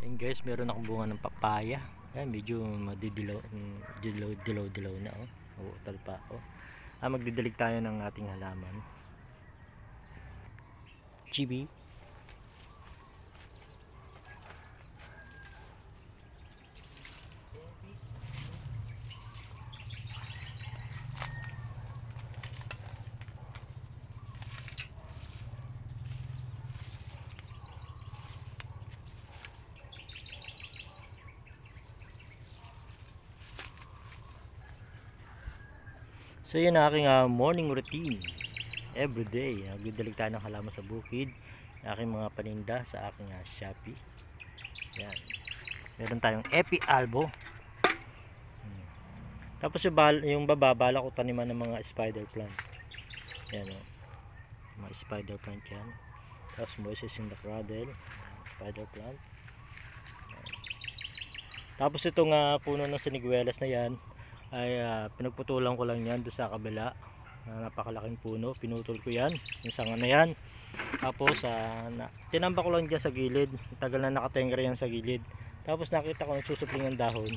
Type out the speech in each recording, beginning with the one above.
Ayan guys, meron akong bunga ng papaya. Ayan, medyo madidilaw, dilaw na oh. Uutal pa oh. Magdidilig tayo ng ating halaman. Chibi. So yun ang aking morning routine everyday. Nagdidilig tayo ng halaman sa bukid. Aking mga paninda sa aking Shopee. Yan. Meron tayong Epi Albo. Tapos yung bababala ko taniman ng mga spider plant. Yan oh. Mga spider plant yan. Tapos Moises in the Cradle, spider plant. Yan. Tapos itong puno ng siniguelas na yan ay pinagputulan ko lang yan doon sa kabila. Napakalaking puno, pinutol ko yan, yung sanga na yan. Tapos tinamba ko lang dyan sa gilid. Tagal na nakatengra yan sa gilid. Tapos nakita ko nagsusupling ng dahon.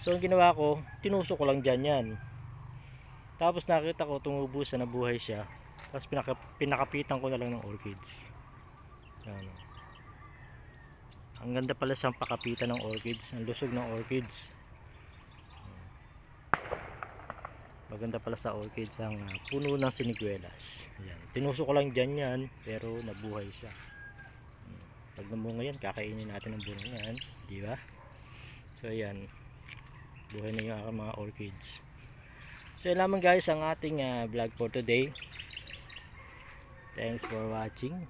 So ang ginawa ko, tinusok ko lang dyan yan. Tapos nakita ko tumubo siya, nabuhay siya. Tapos pinakapitan ko na lang ng orchids. Yan. Ang ganda pala siyang pakapitan ng orchids. Ang lusog ng orchids. Maganda pala sa orchids ang puno ng siniguelas. Ayan. Tinusok ko lang dyan yan, pero nabuhay siya. Pag namunga yan, kakainin natin ang bunga yan, di ba? So ayan, buhay na yung mga orchids. So yun lamang guys ang ating vlog for today. Thanks for watching.